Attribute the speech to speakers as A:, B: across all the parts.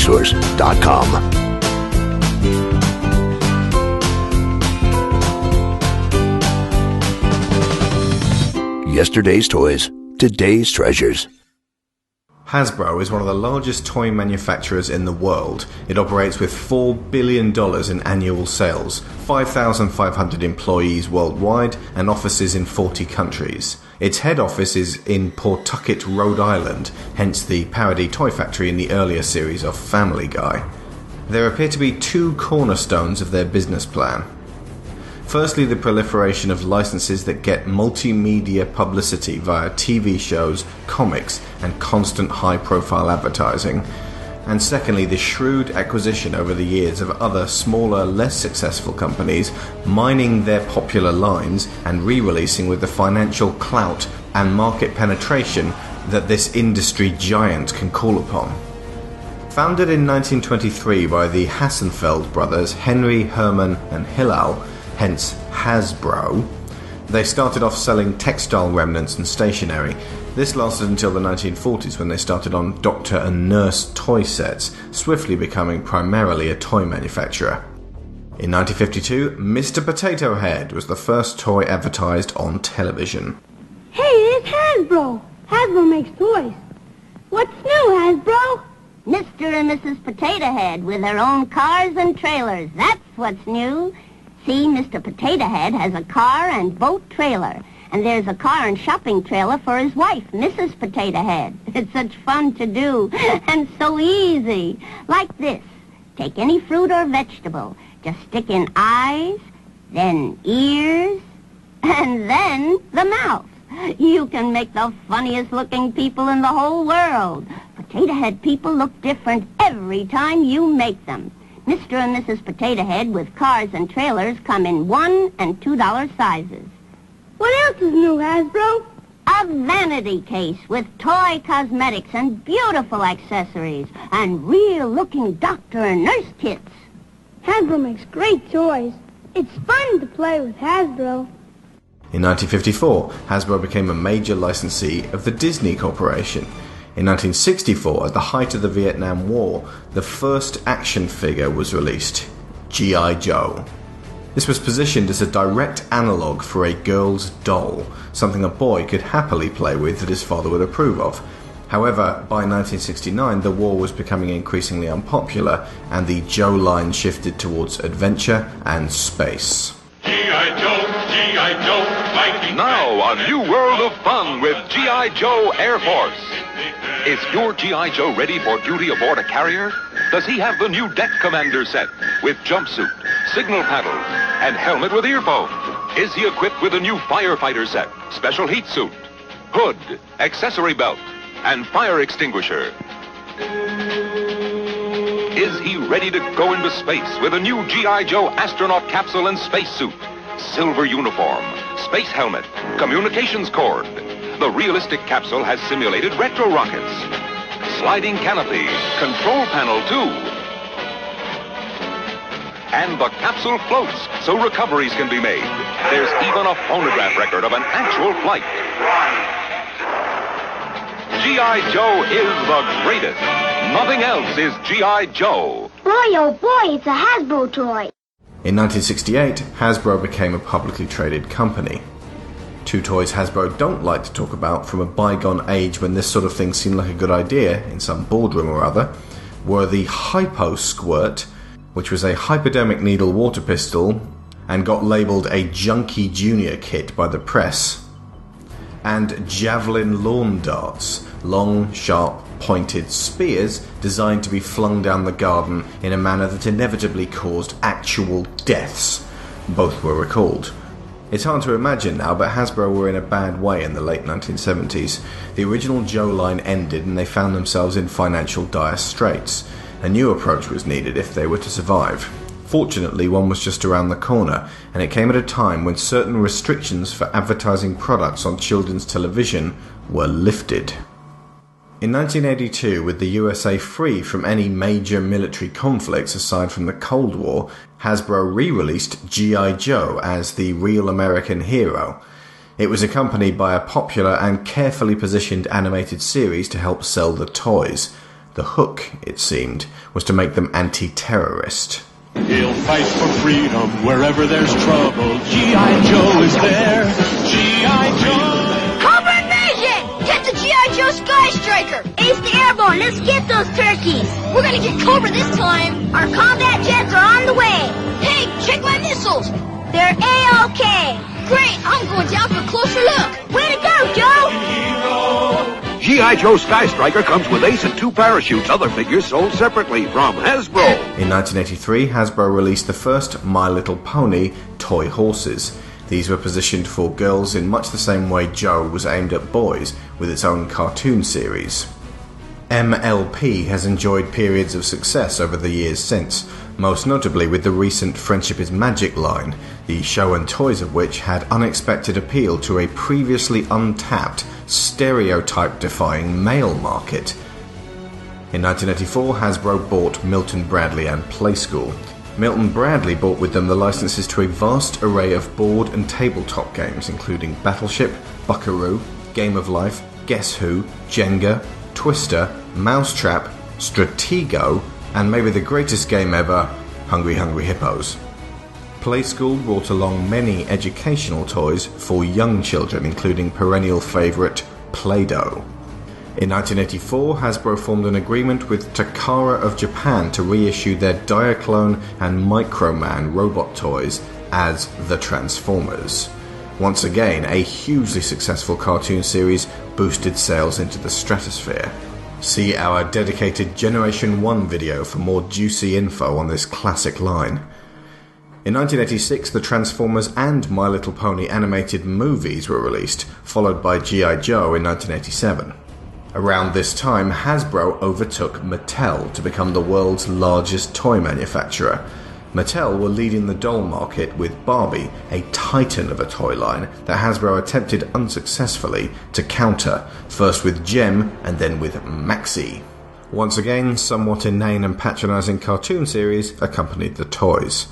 A: toyresource.com. Yesterday's toys, today's treasures.
B: Hasbro is one of the largest toy manufacturers in the world. It operates with $4 billion in annual sales, 5,500 employees worldwide, and offices in 40 countries. Its head office is in Pawtucket, Rhode Island, hence the parody toy factory in the earlier series of Family Guy. There appear to be two cornerstones of their business plan. Firstly, the proliferation of licenses that get multimedia publicity via TV shows, comics, and constant high-profile advertising. And secondly, the shrewd acquisition over the years of other smaller, less successful companies, mining their popular lines and re-releasing with the financial clout and market penetration that this industry giant can call upon. Founded in 1923 by the Hassenfeld brothers Henry, Hermann, and Hillel, hence Hasbro, they started off selling textile remnants and stationery. This lasted until the 1940s when they started on doctor and nurse toy sets, swiftly becoming primarily a toy manufacturer. In 1952, Mr. Potato Head was the first toy advertised on television.
C: Hey, it's Hasbro! Hasbro makes toys. What's new, Hasbro?
D: Mr. and Mrs. Potato Head with their own cars and trailers. That's what's new. See, Mr. Potato Head has a car and boat trailer. And there's a car and shopping trailer for his wife, Mrs. Potato Head. It's such fun to do, and so easy. Like this. Take any fruit or vegetable. Just stick in eyes, then ears, and then the mouth. You can make the funniest looking people in the whole world. Potato Head people look different every time you make them. Mr. and Mrs. Potato Head with cars and trailers come in $1 and $2 sizes.
C: What else is new, Hasbro?
D: A vanity case with toy cosmetics and beautiful accessories and real-looking doctor and nurse kits.
C: Hasbro makes great toys. It's fun to play with Hasbro.
B: In 1954, Hasbro became a major licensee of the Disney Corporation. In 1964, at the height of the Vietnam War, the first action figure was released, G.I. Joe. This was positioned as a direct analogue for a girl's doll, something a boy could happily play with that his father would approve of. However, by 1969, the war was becoming increasingly unpopular, and the Joe line shifted towards adventure and space.
E: G.I. Joe, G.I. Joe, fighting.
F: Now, a new world of fun with G.I. Joe Air Force. Is your G.I. Joe ready for duty aboard a carrier? Does he have the new deck commander set with jumpsuit, signal paddles, and helmet with earphone? Is he equipped with a new firefighter set, special heat suit, hood, accessory belt, and fire extinguisher? Is he ready to go into space with a new G.I. Joe astronaut capsule and spacesuit, silver uniform, space helmet, communications cord? The realistic capsule has simulated retro rockets, sliding canopy, control panel too. And the capsule floats so recoveries can be made. There's even a phonograph record of an actual flight. G.I. Joe is the greatest. Nothing else is G.I. Joe.
C: Boy, oh boy, it's a Hasbro toy.
B: In 1968, Hasbro became a publicly traded company. Two toys Hasbro don't like to talk about from a bygone age when this sort of thing seemed like a good idea in some boardroom or other were the Hypo Squirt, which was a hypodermic needle water pistol and got labelled a Junkie Junior kit by the press, and Javelin lawn darts, long, sharp, pointed spears designed to be flung down the garden in a manner that inevitably caused actual deaths. Both were recalled. It's hard to imagine now, but Hasbro were in a bad way in the late 1970s. The original Joe line ended and they found themselves in financial dire straits. A new approach was needed if they were to survive. Fortunately, one was just around the corner, and it came at a time when certain restrictions for advertising products on children's television were lifted. In 1982, with the USA free from any major military conflicts aside from the Cold War, Hasbro re-released G.I. Joe as the real American hero. It was accompanied by a popular and carefully positioned animated series to help sell the toys. The hook, it seemed, was to make them anti-terrorist.
G: He'll fight for freedom wherever there's trouble. G.I. Joe is there. G.I. Joe.
C: Cobra Invasion! Get the G.I. Joe Sky Striker! Ace the Airborne, let's get those turkeys! We're gonna get Cobra this time! Our combat jets are on the way! Hey, check my missiles! They're A-OK! Great, I'm going down for a closer look! Way to go, Joe!
F: G.I. Joe Sky Striker comes with Ace and 2 parachutes, other figures sold separately from Hasbro.
B: In 1983, Hasbro released the first My Little Pony toy horses. These were positioned for girls in much the same way Joe was aimed at boys, with its own cartoon series. MLP has enjoyed periods of success over the years since, most notably with the recent Friendship is Magic line, the show and toys of which had unexpected appeal to a previously untapped, stereotype-defying male market. In 1984, Hasbro bought Milton Bradley and Playschool. Milton Bradley brought with them the licenses to a vast array of board and tabletop games, including Battleship, Buckaroo, Game of Life, Guess Who, Jenga, Twister, Mousetrap, Stratego, and maybe the greatest game ever, Hungry Hungry Hippos. Playschool brought along many educational toys for young children, including perennial favourite Play-Doh. In 1984, Hasbro formed an agreement with Takara of Japan to reissue their Diaclone and Microman robot toys as the Transformers. Once again, a hugely successful cartoon series boosted sales into the stratosphere. See our dedicated Generation 1 video for more juicy info on this classic line. In 1986, the Transformers and My Little Pony animated movies were released, followed by G.I. Joe in 1987. Around this time, Hasbro overtook Mattel to become the world's largest toy manufacturer. Mattel were leading the doll market with Barbie, a titan of a toy line that Hasbro attempted unsuccessfully to counter, first with Gem and then with Maxi. Once again, somewhat inane and patronising cartoon series accompanied the toys.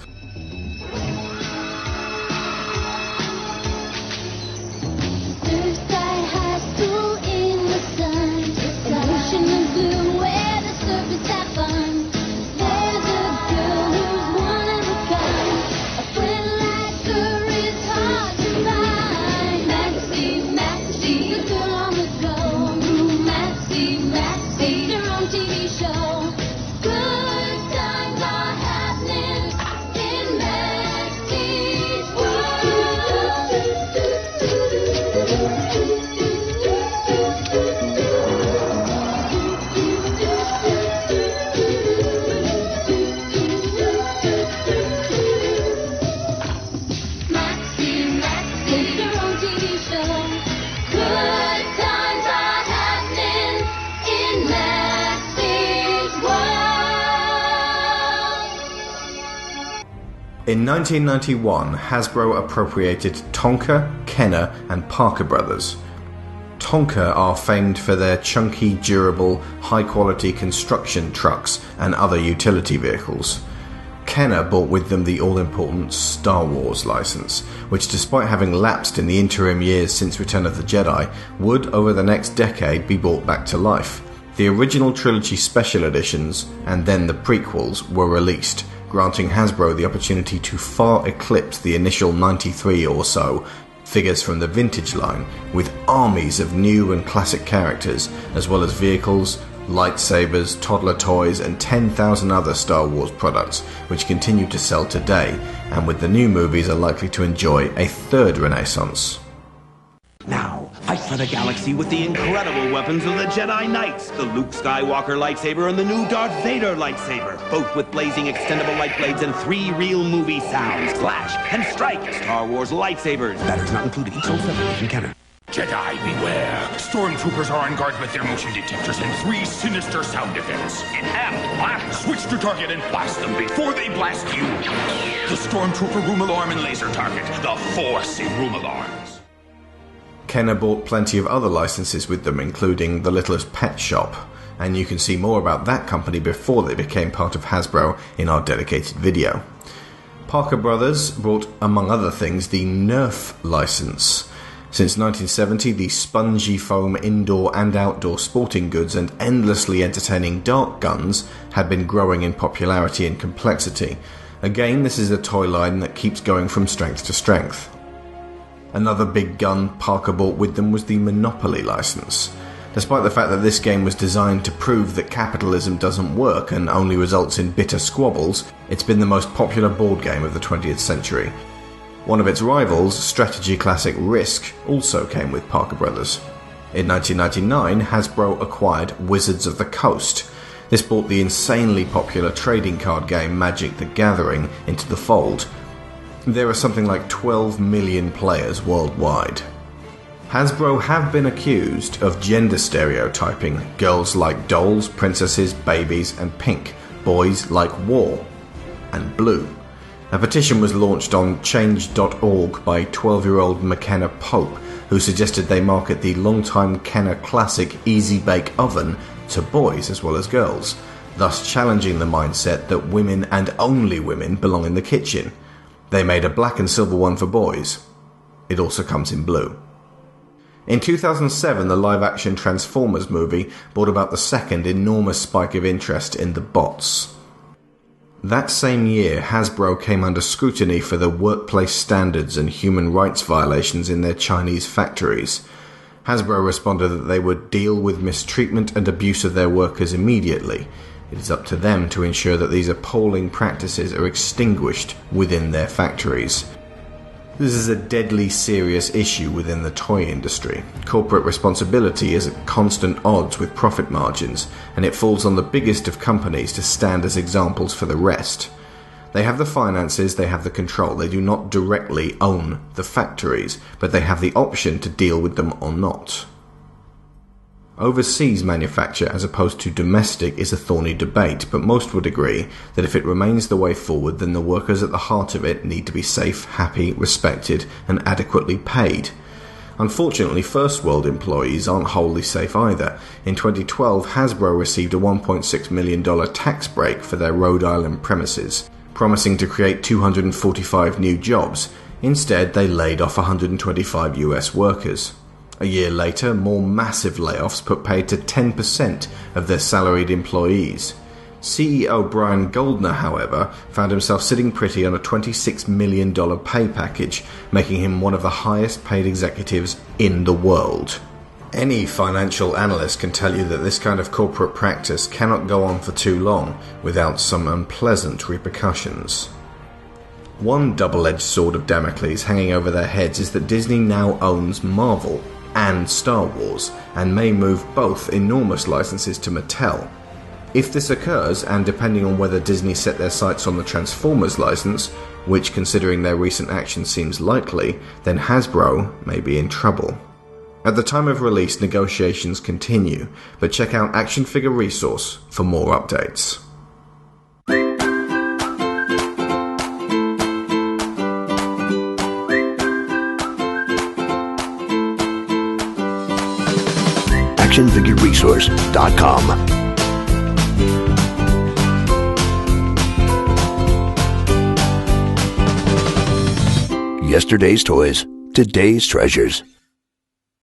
B: In 1991, Hasbro appropriated Tonka, Kenner, and Parker Brothers. Tonka are famed for their chunky, durable, high-quality construction trucks and other utility vehicles. Kenner brought with them the all-important Star Wars license, which despite having lapsed in the interim years since Return of the Jedi, would over the next decade be brought back to life. The original trilogy special editions, and then the prequels, were released, granting Hasbro the opportunity to far eclipse the initial 93 or so figures from the vintage line, with armies of new and classic characters, as well as vehicles, lightsabers, toddler toys, and 10,000 other Star Wars products, which continue to sell today, and with the new movies are likely to enjoy a third renaissance.
H: Now, fight for the galaxy with the incredible weapons of the Jedi Knights, the Luke Skywalker lightsaber and the new Darth Vader lightsaber, both with blazing extendable light blades and 3 real movie sounds, Clash and Strike, Star Wars lightsabers. Batteries not included, each sold separately from Kenner.
E: Jedi, beware. Stormtroopers are on guard with their motion detectors and 3 sinister sound effects. And blast. Switch to target and blast them before they blast you. The Stormtrooper room alarm and laser target. The Force in room alarms.
B: Kenner bought plenty of other licenses with them, including The Littlest Pet Shop, and you can see more about that company before they became part of Hasbro in our dedicated video. Parker Brothers brought, among other things, the Nerf license. Since 1970, the spongy foam indoor and outdoor sporting goods and endlessly entertaining dart guns had been growing in popularity and complexity. Again, this is a toy line that keeps going from strength to strength. Another big gun Parker bought with them was the Monopoly license. Despite the fact that this game was designed to prove that capitalism doesn't work and only results in bitter squabbles, it's been the most popular board game of the 20th century. One of its rivals, strategy classic Risk, also came with Parker Brothers. In 1999, Hasbro acquired Wizards of the Coast. This brought the insanely popular trading card game Magic the Gathering into the fold. There are something like 12 million players worldwide. Hasbro have been accused of gender stereotyping. Girls like dolls, princesses, babies, and pink. Boys like war and blue. A petition was launched on change.org by 12-year-old McKenna Pope, who suggested they market the longtime Kenner classic Easy Bake Oven to boys as well as girls, thus challenging the mindset that women and only women belong in the kitchen. They made a black and silver one for boys. It also comes in blue. In 2007, the live-action Transformers movie brought about the second enormous spike of interest in the bots. That same year, Hasbro came under scrutiny for the workplace standards and human rights violations in their Chinese factories. Hasbro responded that they would deal with mistreatment and abuse of their workers immediately. It is up to them to ensure that these appalling practices are extinguished within their factories. This is a deadly serious issue within the toy industry. Corporate responsibility is at constant odds with profit margins, and it falls on the biggest of companies to stand as examples for the rest. They have the finances, they have the control. They do not directly own the factories, but they have the option to deal with them or not. Overseas manufacture as opposed to domestic is a thorny debate, but most would agree that if it remains the way forward, then the workers at the heart of it need to be safe, happy, respected, and adequately paid. Unfortunately, first world employees aren't wholly safe either. In 2012, Hasbro received a $1.6 million tax break for their Rhode Island premises, promising to create 245 new jobs. Instead, they laid off 125 US workers. A year later, more massive layoffs put paid to 10% of their salaried employees. CEO Brian Goldner, however, found himself sitting pretty on a $26 million pay package, making him one of the highest paid executives in the world. Any financial analyst can tell you that this kind of corporate practice cannot go on for too long without some unpleasant repercussions. One double-edged sword of Damocles hanging over their heads is that Disney now owns Marvel and Star Wars, and may move both enormous licenses to Mattel. If this occurs, and depending on whether Disney set their sights on the Transformers license, which considering their recent action seems likely, then Hasbro may be in trouble. At the time of release, negotiations continue, but check out Action Figure Resource for more updates.
A: ActionFigureResource.com. Yesterday's toys, today's treasures.